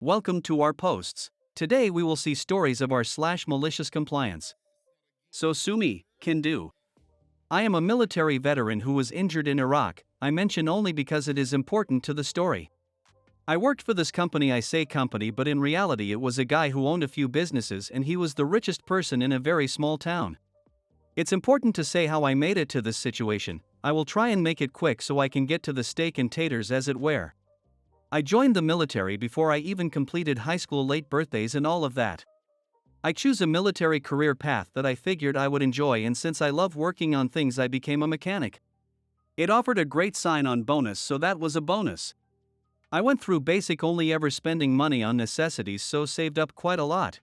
Welcome to our posts. Today we will see stories of our malicious compliance. So Sumi, can do. I am a military veteran who was injured in Iraq. I mention only because it is important to the story. I worked for this company, I say company, but in reality it was a guy who owned a few businesses and he was the richest person in a very small town. It's important to say how I made it to this situation. I will try and make it quick so I can get to the steak and taters as it were. I joined the military before I even completed high school, late birthdays and all of that. I choose a military career path that I figured I would enjoy, and since I love working on things I became a mechanic. It offered a great sign-on bonus, so that was a bonus. I went through basic, only ever spending money on necessities, so saved up quite a lot.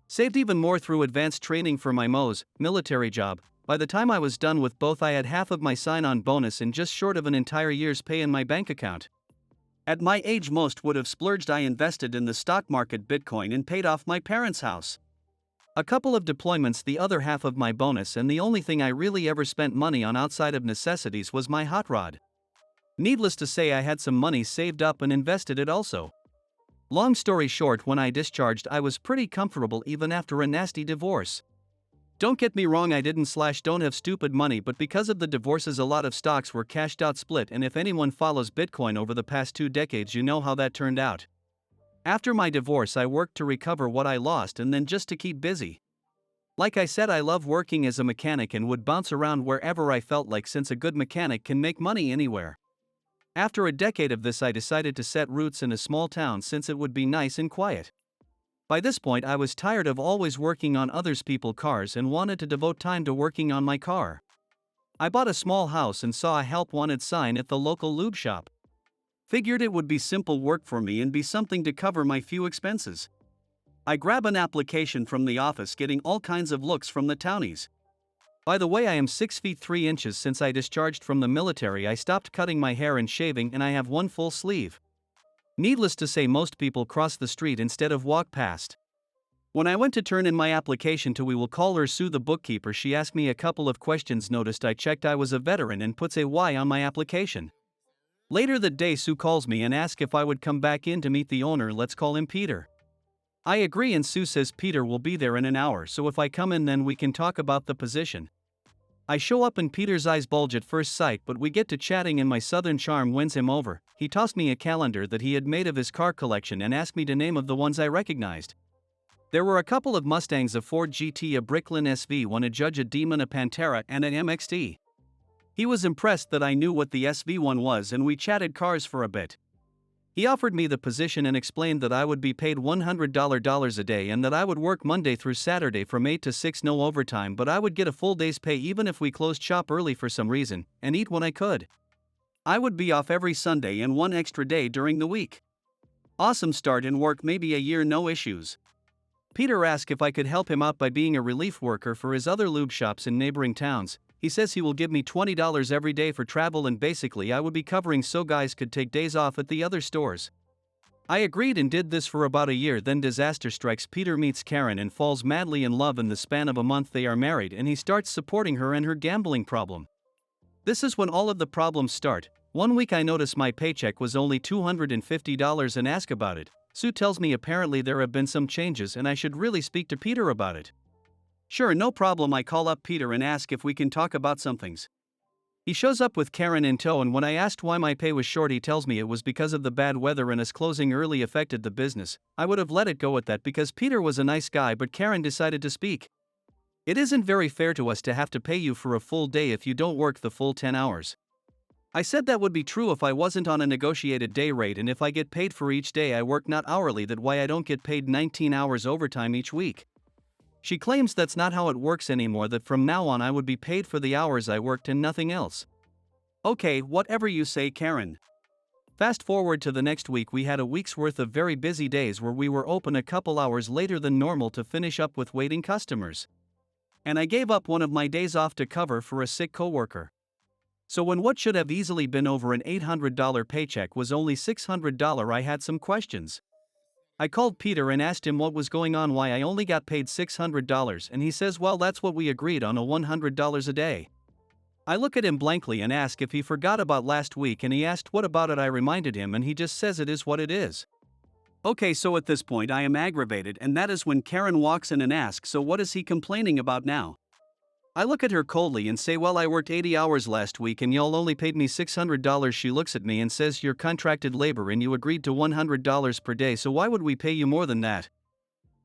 Saved even more through advanced training for my military job. By the time I was done with both, I had half of my sign-on bonus and just short of an entire year's pay in my bank account. At my age, most would have splurged. I invested in the stock market, Bitcoin, and paid off my parents' house. A couple of deployments, the other half of my bonus, and the only thing I really ever spent money on outside of necessities was my hot rod. Needless to say, I had some money saved up and invested it also. Long story short, when I discharged, I was pretty comfortable even after a nasty divorce. Don't get me wrong, I don't have stupid money, but because of the divorces a lot of stocks were cashed out, split, and if anyone follows Bitcoin over the past 2 decades, you know how that turned out. After my divorce, I worked to recover what I lost and then just to keep busy. Like I said, I love working as a mechanic and would bounce around wherever I felt like, since a good mechanic can make money anywhere. After a decade of this, I decided to set roots in a small town since it would be nice and quiet. By this point, I was tired of always working on others people's cars and wanted to devote time to working on my car. I bought a small house and saw a help wanted sign at the local lube shop. Figured it would be simple work for me and be something to cover my few expenses. I grab an application from the office, getting all kinds of looks from the townies. By the way, I am 6 feet 3 inches. Since I discharged from the military, I stopped cutting my hair and shaving, and I have one full sleeve. Needless to say, most people cross the street instead of walk past. When I went to turn in my application to, we will call her Sue, the bookkeeper, she asked me a couple of questions, noticed I checked I was a veteran, and puts a Y on my application. Later that day, Sue calls me and asks if I would come back in to meet the owner, let's call him Peter. I agree, and Sue says Peter will be there in an hour, so if I come in then we can talk about the position. I show up and Peter's eyes bulge at first sight, but we get to chatting and my southern charm wins him over. He tossed me a calendar that he had made of his car collection and asked me to name of the ones I recognized. There were a couple of Mustangs, a Ford GT, a Bricklin SV1, a Judge, a Demon, a Pantera, and an MXT. He was impressed that I knew what the SV1 was, and we chatted cars for a bit. He offered me the position and explained that I would be paid $100 a day and that I would work Monday through Saturday from 8 to 6, no overtime, but I would get a full day's pay even if we closed shop early for some reason, and eat when I could. I would be off every Sunday and 1 extra day during the week. Awesome start in work, maybe a year, no issues. Peter asked if I could help him out by being a relief worker for his other lube shops in neighboring towns. He says he will give me $20 every day for travel, and basically I would be covering so guys could take days off at the other stores. I agreed and did this for about a year. Then disaster strikes. Peter meets Karen and falls madly in love. In the span of a month they are married, and he starts supporting her and her gambling problem. This is when all of the problems start. One week I notice my paycheck was only $250 and ask about it. Sue tells me apparently there have been some changes and I should really speak to Peter about it. Sure, no problem. I call up Peter and ask if we can talk about some things. He shows up with Karen in tow, and when I asked why my pay was short, he tells me it was because of the bad weather and us closing early affected the business. I would have let it go at that because Peter was a nice guy, but Karen decided to speak. It isn't very fair to us to have to pay you for a full day if you don't work the full 10 hours. I said that would be true if I wasn't on a negotiated day rate and if I get paid for each day I work, not hourly. That why I don't get paid 19 hours overtime each week. She claims that's not how it works anymore, that from now on I would be paid for the hours I worked and nothing else. Okay, whatever you say, Karen. Fast forward to the next week, we had a week's worth of very busy days where we were open a couple hours later than normal to finish up with waiting customers. And I gave up one of my days off to cover for a sick coworker. So when what should have easily been over an $800 paycheck was only $600, I had some questions. I called Peter and asked him what was going on, why I only got paid $600, and he says, well, that's what we agreed on, a $100 a day. I look at him blankly and ask if he forgot about last week, and he asked what about it. I reminded him and he just says it is what it is. Okay, so at this point I am aggravated, and that is when Karen walks in and asks, "So what is he complaining about now?" I look at her coldly and say, "Well, I worked 80 hours last week and y'all only paid me $600. She looks at me and says, "You're contracted labor and you agreed to $100 per day, so why would we pay you more than that?"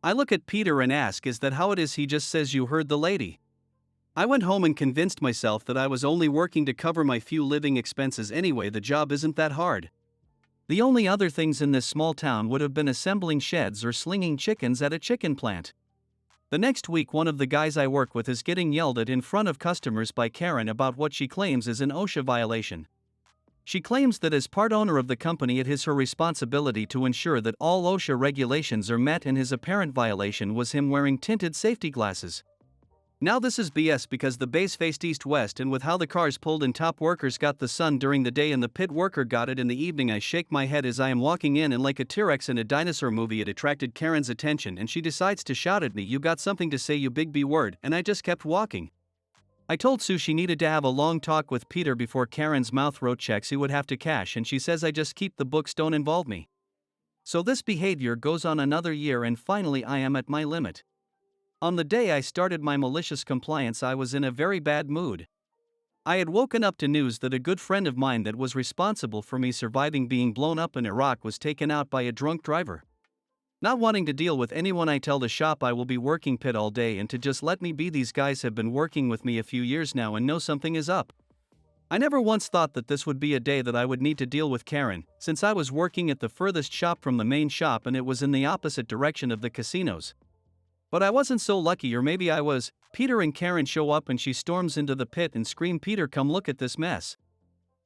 I look at Peter and ask, "Is that how it is?" He just says, "You heard the lady." I went home and convinced myself that I was only working to cover my few living expenses anyway. The job isn't that hard. The only other things in this small town would have been assembling sheds or slinging chickens at a chicken plant. The next week, one of the guys I work with is getting yelled at in front of customers by Karen about what she claims is an OSHA violation. She claims that as part owner of the company, it is her responsibility to ensure that all OSHA regulations are met, and his apparent violation was him wearing tinted safety glasses. Now this is BS because the base faced east-west, and with how the cars pulled in, top workers got the sun during the day and the pit worker got it in the evening. I shake my head as I am walking in, and like a T-Rex in a dinosaur movie, it attracted Karen's attention and she decides to shout at me, "You got something to say, you big B word," and I just kept walking. I told Sue she needed to have a long talk with Peter before Karen's mouth wrote checks he would have to cash, and she says I just keep the books, don't involve me. So this behavior goes on another year, and finally I am at my limit. On the day I started my malicious compliance, I was in a very bad mood. I had woken up to news that a good friend of mine that was responsible for me surviving being blown up in Iraq was taken out by a drunk driver. Not wanting to deal with anyone, I tell the shop I will be working pit all day and to just let me be. These guys have been working with me a few years now and know something is up. I never once thought that this would be a day that I would need to deal with Karen, since I was working at the furthest shop from the main shop and it was in the opposite direction of the casinos. But I wasn't so lucky, or maybe I was. Peter and Karen show up and she storms into the pit and scream, "Peter, come look at this mess."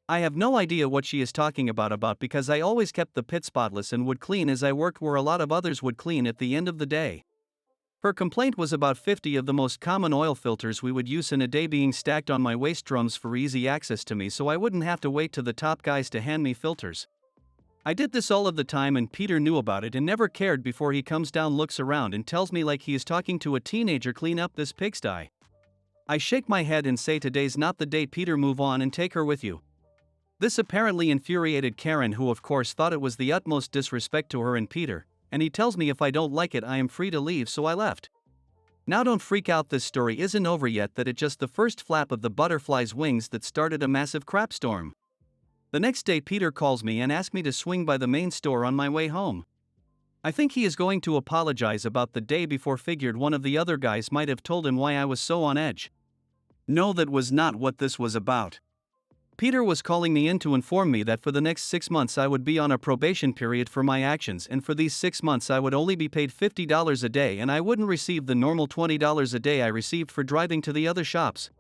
I have no idea what she is talking about because I always kept the pit spotless and would clean as I worked where a lot of others would clean at the end of the day. Her complaint was about 50 of the most common oil filters we would use in a day being stacked on my waste drums for easy access to me, so I wouldn't have to wait to the top guys to hand me filters. I did this all of the time and Peter knew about it and never cared before he comes down, looks around and tells me like he is talking to a teenager, "Clean up this pigsty." I shake my head and say, "Today's not the day, Peter, move on and take her with you." This apparently infuriated Karen, who of course thought it was the utmost disrespect to her and Peter, and he tells me if I don't like it I am free to leave, so I left. Now don't freak out, this story isn't over yet, that it just the first flap of the butterfly's wings that started a massive crap storm. The next day Peter calls me and asks me to swing by the main store on my way home. I think he is going to apologize about the day before, figured one of the other guys might have told him why I was so on edge. No, that was not what this was about. Peter was calling me in to inform me that for the next 6 months I would be on a probation period for my actions, and for these 6 months I would only be paid $50 a day and I wouldn't receive the normal $20 a day I received for driving to the other shops.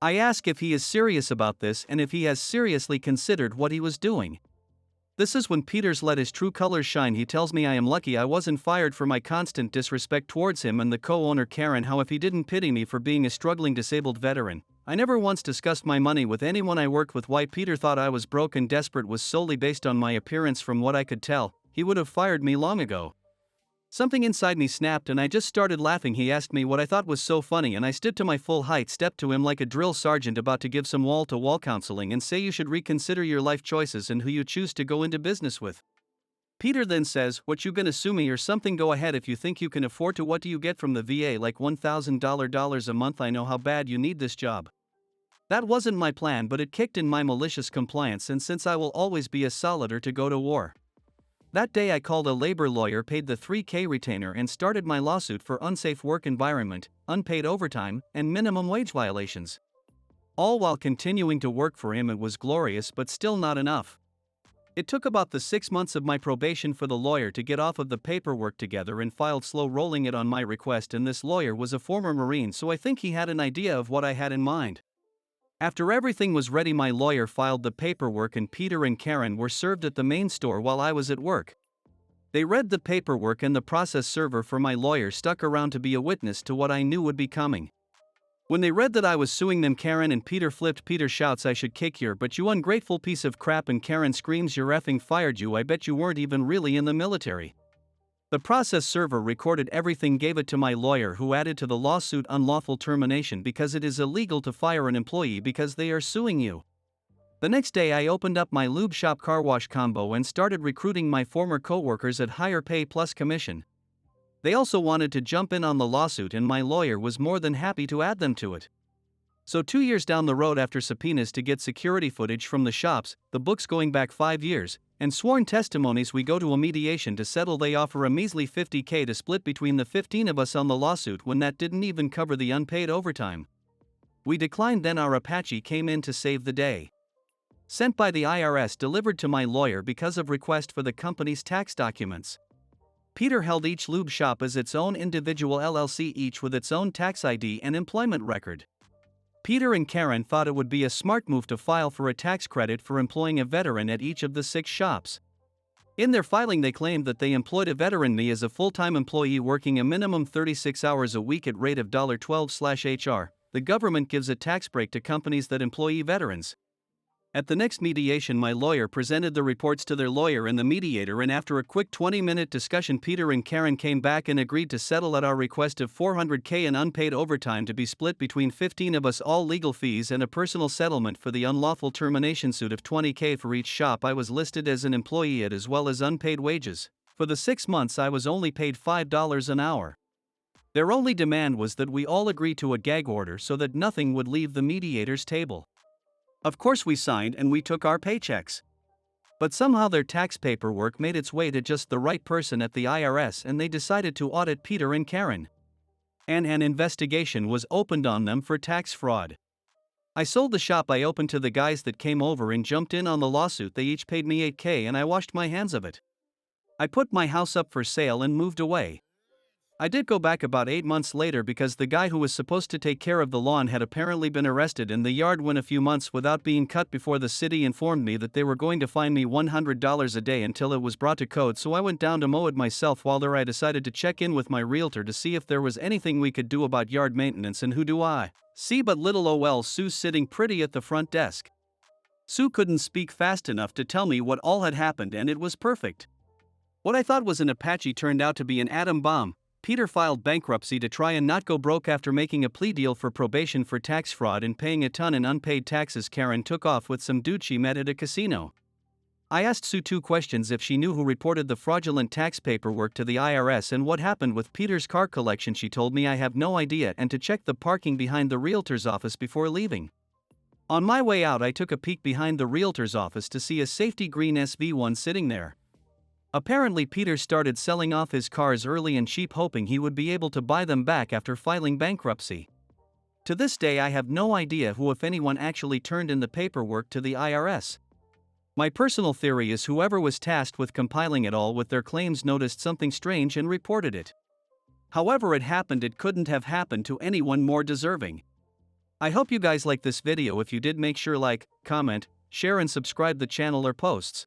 I ask if he is serious about this and if he has seriously considered what he was doing. This is when Peter's let his true colors shine. He tells me I am lucky I wasn't fired for my constant disrespect towards him and the co-owner Karen, how if he didn't pity me for being a struggling disabled veteran. I never once discussed my money with anyone I worked with. Why Peter thought I was broke and desperate was solely based on my appearance. From what I could tell, he would have fired me long ago. Something inside me snapped and I just started laughing. He asked me what I thought was so funny and I stood to my full height, stepped to him like a drill sergeant about to give some wall-to-wall counseling and say you should reconsider your life choices and who you choose to go into business with. Peter then says, "What, you gonna sue me or something? Go ahead if you think you can afford to. What do you get from the VA, like $1,000 a month? I know how bad you need this job." That wasn't my plan, but it kicked in my malicious compliance, and since I will always be a solider to go to war. That day I called a labor lawyer, paid the $3,000 retainer and started my lawsuit for unsafe work environment, unpaid overtime, and minimum wage violations. All while continuing to work for him. It was glorious, but still not enough. It took about the 6 months of my probation for the lawyer to get off of the paperwork together and filed slow rolling it on my request, and this lawyer was a former Marine, so I think he had an idea of what I had in mind. After everything was ready, my lawyer filed the paperwork and Peter and Karen were served at the main store while I was at work. They read the paperwork and the process server for my lawyer stuck around to be a witness to what I knew would be coming. When they read that I was suing them, Karen and Peter flipped. Peter shouts, "I should kick you, but you ungrateful piece of crap," and Karen screams, "You're effing fired, you. I bet you weren't even really in the military." The process server recorded everything, gave it to my lawyer, who added to the lawsuit unlawful termination because it is illegal to fire an employee because they are suing you. The next day I opened up my lube shop car wash combo and started recruiting my former coworkers at higher pay plus commission. They also wanted to jump in on the lawsuit and my lawyer was more than happy to add them to it. So 2 years down the road, after subpoenas to get security footage from the shops, the books going back 5 years, and sworn testimonies, we go to a mediation to settle. They offer a measly $50K to split between the 15 of us on the lawsuit, when that didn't even cover the unpaid overtime. We declined. Then our Apache came in to save the day. Sent by the IRS, delivered to my lawyer because of request for the company's tax documents. Peter held each lube shop as its own individual LLC, each with its own tax ID and employment record. Peter and Karen thought it would be a smart move to file for a tax credit for employing a veteran at each of the 6 shops. In their filing, they claimed that they employed a veteran, me, as a full-time employee working a minimum 36 hours a week at rate of $12/HR. The government gives a tax break to companies that employ veterans. At the next mediation, my lawyer presented the reports to their lawyer and the mediator, and after a quick 20-minute discussion, Peter and Karen came back and agreed to settle at our request of $400K in unpaid overtime to be split between 15 of us, all legal fees and a personal settlement for the unlawful termination suit of $20K for each shop I was listed as an employee at, as well as unpaid wages. For the 6 months I was only paid $5 an hour. Their only demand was that we all agree to a gag order so that nothing would leave the mediator's table. Of course we signed and we took our paychecks. But somehow their tax paperwork made its way to just the right person at the IRS, and they decided to audit Peter and Karen. And an investigation was opened on them for tax fraud. I sold the shop I opened to the guys that came over and jumped in on the lawsuit. They each paid me $8K and I washed my hands of it. I put my house up for sale and moved away. I did go back about 8 months later because the guy who was supposed to take care of the lawn had apparently been arrested, and the yard went a few months without being cut before the city informed me that they were going to fine me $100 a day until it was brought to code. So I went down to mow it myself. While there, I decided to check in with my realtor to see if there was anything we could do about yard maintenance, and who do I see but little OL Sue sitting pretty at the front desk. Sue couldn't speak fast enough to tell me what all had happened, and it was perfect. What I thought was an Apache turned out to be an atom bomb. Peter filed bankruptcy to try and not go broke after making a plea deal for probation for tax fraud and paying a ton in unpaid taxes. Karen took off with some dude she met at a casino. I asked Sue 2 questions: if she knew who reported the fraudulent tax paperwork to the IRS and what happened with Peter's car collection. She told me I have no idea, and to check the parking behind the realtor's office before leaving. On my way out, I took a peek behind the realtor's office to see a safety green SV1 sitting there. Apparently Peter started selling off his cars early and cheap, hoping he would be able to buy them back after filing bankruptcy. To this day I have no idea who, if anyone, actually turned in the paperwork to the IRS. My personal theory is whoever was tasked with compiling it all with their claims noticed something strange and reported it. However it happened, it couldn't have happened to anyone more deserving. I hope you guys like this video. If you did, make sure like, comment, share and subscribe the channel or posts.